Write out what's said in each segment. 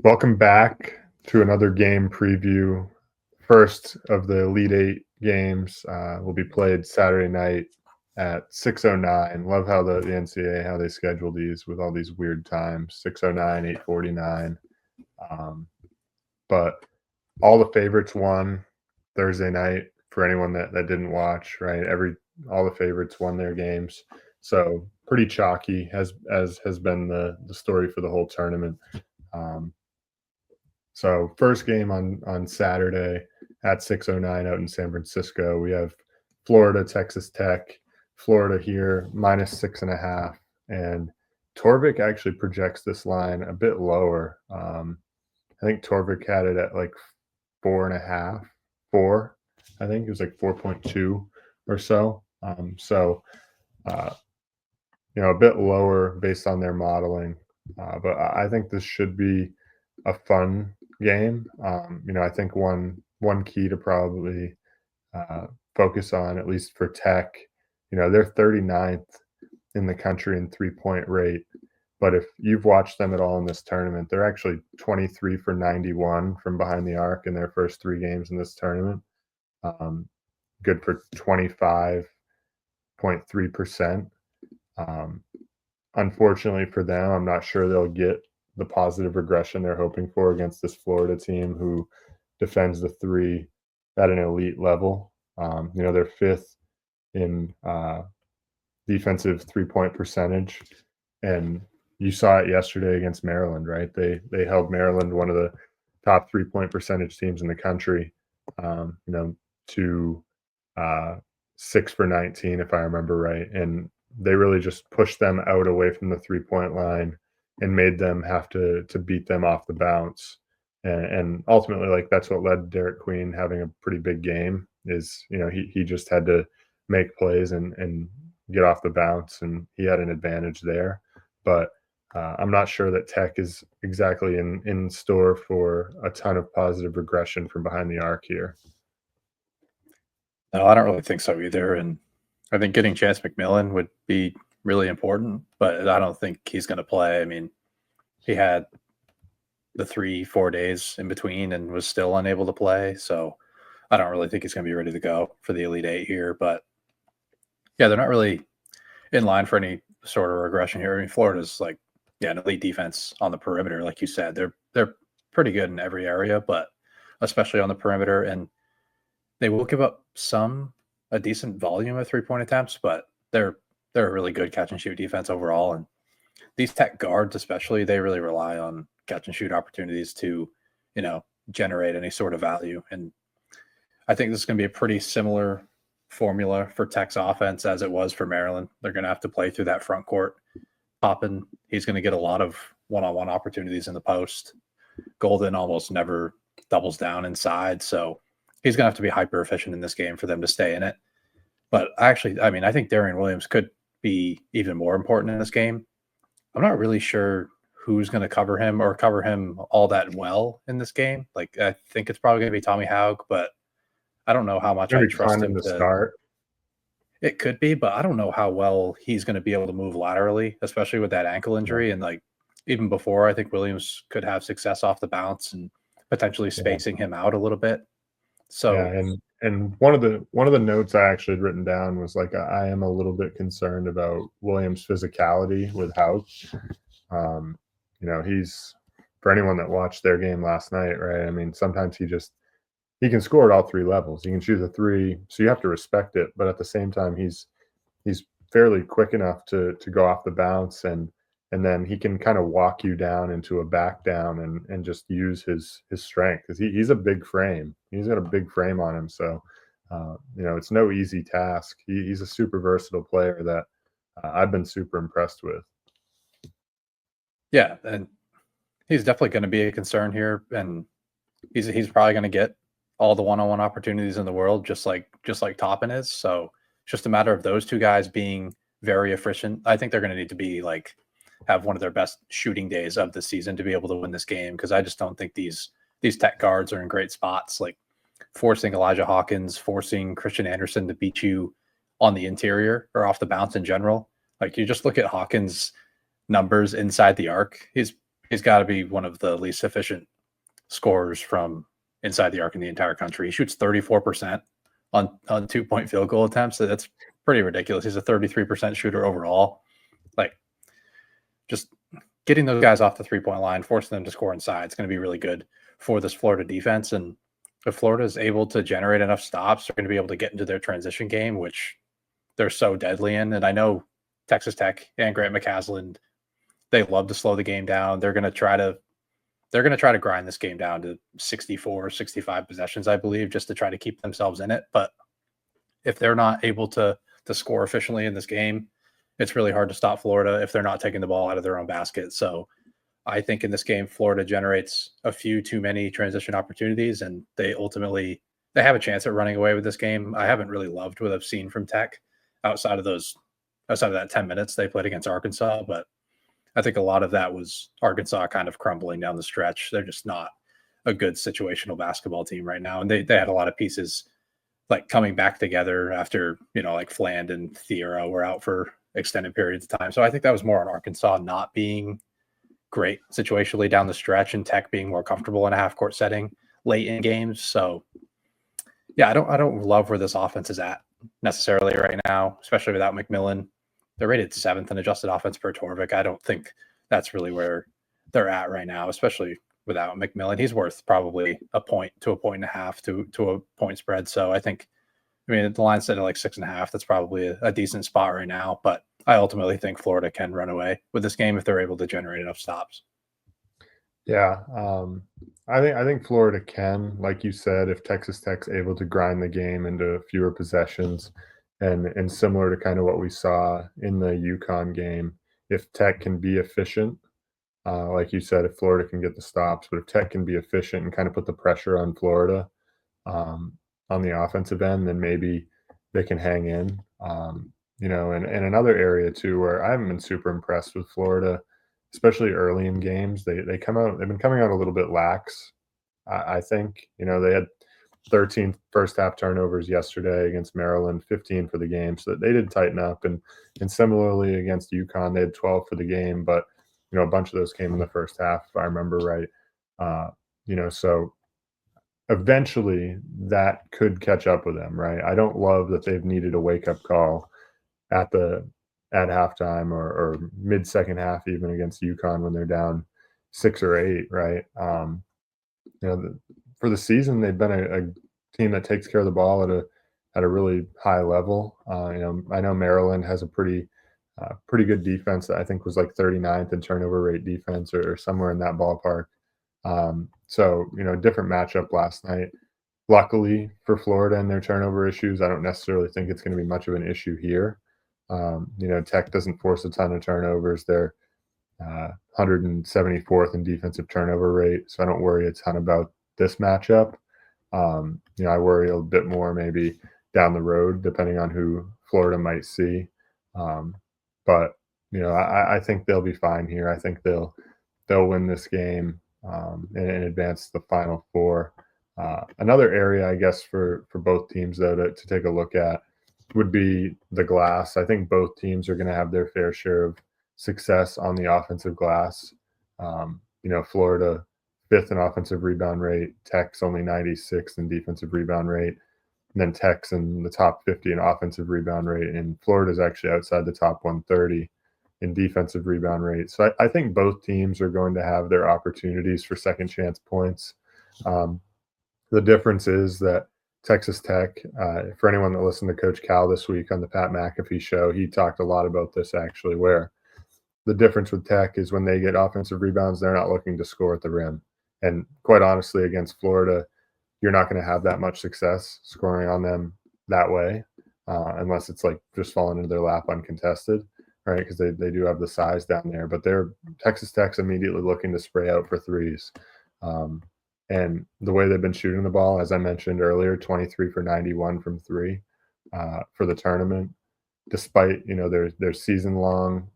Welcome back to another game preview. First of the Elite Eight games will be played Saturday night at 6:09. Love how the NCAA how they schedule these with all these weird times 6:09, 8:49. Um, but all the favorites won Thursday night. For anyone that didn't watch, right? All the favorites won their games, so pretty chalky as has been the story for the whole tournament. Um, So first game on Saturday at 6:09 out in San Francisco. We have Florida, Texas Tech. Florida here -6.5, and Torvik actually projects this line a bit lower. I think Torvik had it at like 4.5, 4. I think it was like 4.2 or so. Uh, a bit lower based on their modeling. But I think this should be a fun game. I think one key to probably uh, focus on, at least for Tech, they're 39th in the country in 3-point rate. But if you've watched them at all in this tournament, they're actually 23 for 91 from behind the arc in their first three games in this tournament. Good for 25.3%. Um, Unfortunately for them, I'm not sure they'll get the positive regression they're hoping for against this Florida team who defends the three at an elite level. They're fifth in defensive 3-point percentage, and you saw it yesterday against Maryland, right? They held Maryland, one of the top 3-point percentage teams in the country, to 6 for 19, if I remember right, and they really just pushed them out away from the 3-point line and made them have to beat them off the bounce. And ultimately, like, that's what led Derek Queen having a pretty big game. Is he just had to make plays and get off the bounce, and he had an advantage there. But I'm not sure that Tech is exactly in store for a ton of positive regression from behind the arc here. No, I don't really think so either. And I think getting Chance McMillan would be really important, but I don't think he's going to play. I mean, he had the 3-4 days in between and was still unable to play. So I don't really think he's going to be ready to go for the Elite Eight here. But yeah, they're not really in line for any sort of regression here. I mean, Florida's like, yeah, an elite defense on the perimeter. Like you said, they're pretty good in every area, but especially on the perimeter. And they will give up a decent volume of 3-point attempts, but they're a really good catch and shoot defense overall. And these Tech guards, especially, they really rely on catch and shoot opportunities to, generate any sort of value. And I think this is going to be a pretty similar formula for Tech's offense as it was for Maryland. They're going to have to play through that front court. Toppin, he's going to get a lot of one-on-one opportunities in the post. Golden almost never doubles down inside, so he's going to have to be hyper efficient in this game for them to stay in it. But I think Darian Williams could be even more important in this game. I'm not really sure who's going to cover him or cover him all that well in this game. Like, I think it's probably going to be Tommy Haug, but I don't know how much I trust him to to start. It could be, but I don't know how well he's going to be able to move laterally, especially with that ankle injury. And like even before, I think Williams could have success off the bounce and potentially spacing him out a little bit. So yeah, and one of the notes I actually had written down was like I am a little bit concerned about Williams' physicality with House. He's, for anyone that watched their game last night, right? I mean, sometimes he can score at all three levels. He can shoot a three, so you have to respect it. But at the same time, he's fairly quick enough to go off the bounce, and then he can kind of walk you down into a back down and just use his strength, because he's a big frame. He's got a big frame on him, so it's no easy task. He's a super versatile player that I've been super impressed with. Yeah, and he's definitely going to be a concern here, and he's probably going to get all the one-on-one opportunities in the world, just like Toppin is. So it's just a matter of those two guys being very efficient. I think they're going to need to be like have one of their best shooting days of the season to be able to win this game, because I just don't think these Tech guards are in great spots. Like forcing Elijah Hawkins, forcing Christian Anderson to beat you on the interior or off the bounce in general. Like you just look at Hawkins' numbers inside the arc. He's he's got to be one of the least efficient scorers from inside the arc in the entire country. He shoots 34% on 2-point field goal attempts. So that's pretty ridiculous. He's a 33% shooter overall. Like, just getting those guys off the 3-point line, forcing them to score inside, it's going to be really good for this Florida defense. And if Florida is able to generate enough stops, they're going to be able to get into their transition game, which they're so deadly in. And I know Texas Tech and Grant McCasland, they love to slow the game down. They're going to try to grind this game down to 64, 65 possessions, I believe, just to try to keep themselves in it. But if they're not able to score efficiently in this game, it's really hard to stop Florida if they're not taking the ball out of their own basket. So I think in this game, Florida generates a few too many transition opportunities, and they have a chance at running away with this game. I haven't really loved what I've seen from Tech outside of that 10 minutes they played against Arkansas, but I think a lot of that was Arkansas kind of crumbling down the stretch. They're just not a good situational basketball team right now. And they had a lot of pieces like coming back together after, like Fland and Thiero were out for extended periods of time. So I think that was more on Arkansas not being great situationally down the stretch and Tech being more comfortable in a half court setting late in games. So yeah, I don't love where this offense is at necessarily right now, especially without McMillan. They're rated 7th in adjusted offense per Torvik. I don't think that's really where they're at right now, especially without McMillan. He's worth probably a point to a point and a half to a point spread. So I think, the line's set at like 6.5. That's probably a decent spot right now. But I ultimately think Florida can run away with this game if they're able to generate enough stops. Yeah, I think Florida can, like you said, if Texas Tech's able to grind the game into fewer possessions, and similar to kind of what we saw in the UConn game, if Tech can be efficient, like you said, if Florida can get the stops, but if Tech can be efficient and kind of put the pressure on Florida um, on the offensive end, then maybe they can hang in. And another area too where I haven't been super impressed with Florida, especially early in games. They've been coming out a little bit lax. I think they had 13 first half turnovers yesterday against Maryland, 15 for the game, so they did tighten up. And similarly against UConn, they had 12 for the game, but a bunch of those came in the first half, if I remember right. So eventually that could catch up with them, right? I don't love that they've needed a wake up call at halftime or mid second half, even against UConn when they're down 6 or 8, right? For the season, they've been a team that takes care of the ball at a really high level. I know Maryland has a pretty good defense that I think was like 39th in turnover rate defense or somewhere in that ballpark. Different matchup last night. Luckily for Florida and their turnover issues, I don't necessarily think it's going to be much of an issue here. Tech doesn't force a ton of turnovers. They're 174th in defensive turnover rate, so I don't worry a ton about this matchup. I worry a bit more maybe down the road, depending on who Florida might see. But I think they'll be fine here. I think they'll win this game and advance to the Final Four. Another area, I guess, for both teams though to take a look at would be the glass. I think both teams are going to have their fair share of success on the offensive glass. Florida 5th in offensive rebound rate, Tech's only 96th in defensive rebound rate, and then Tech's in the top 50 in offensive rebound rate, and Florida's actually outside the top 130 in defensive rebound rate. So I think both teams are going to have their opportunities for second chance points. The difference is that Texas Tech, for anyone that listened to Coach Cal this week on the Pat McAfee show, he talked a lot about this actually, where the difference with Tech is when they get offensive rebounds, they're not looking to score at the rim. And quite honestly, against Florida, you're not going to have that much success scoring on them that way, unless it's like just falling into their lap uncontested, right? Because they do have the size down there. But Texas Tech's immediately looking to spray out for threes. And the way they've been shooting the ball, as I mentioned earlier, 23 for 91 from 3 for the tournament, despite their season-long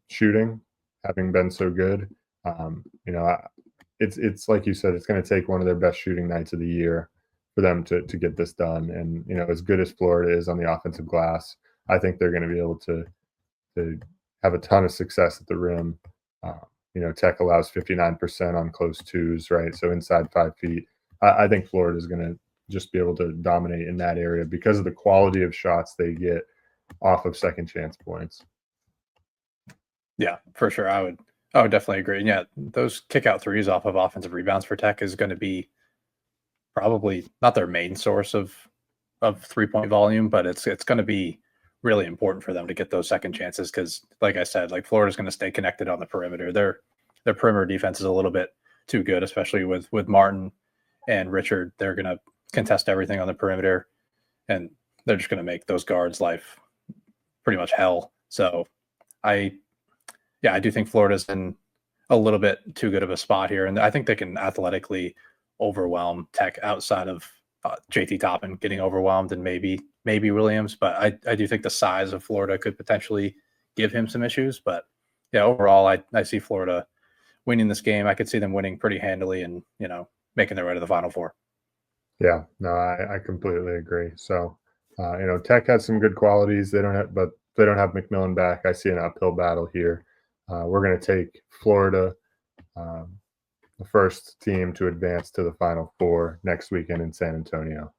shooting having been so good. It's like you said, it's going to take one of their best shooting nights of the year for them to get this done. And as good as Florida is on the offensive glass, I think they're going to be able to have a ton of success at the rim. Tech allows 59% on close twos, right? So inside 5 feet. I think Florida is going to just be able to dominate in that area because of the quality of shots they get off of second chance points. Yeah, for sure. I would definitely agree. And yeah, those kick out threes off of offensive rebounds for Tech is going to be probably not their main source of 3-point volume, but it's going to be really important for them to get those second chances because, like I said, like Florida's going to stay connected on the perimeter. Their perimeter defense is a little bit too good, especially with Martin and Richard. They're going to contest everything on the perimeter, and they're just going to make those guards' life pretty much hell. So I do think Florida's in a little bit too good of a spot here, and I think they can athletically overwhelm Tech outside of JT Toppin getting overwhelmed and maybe Williams. But I do think the size of Florida could potentially give him some issues. But yeah, overall, I see Florida winning this game. I could see them winning pretty handily and, making their way to the Final Four. Yeah, no, I completely agree. So, Tech has some good qualities. But they don't have McMillan back. I see an uphill battle here. We're going to take Florida, the first team to advance to the Final Four next weekend in San Antonio.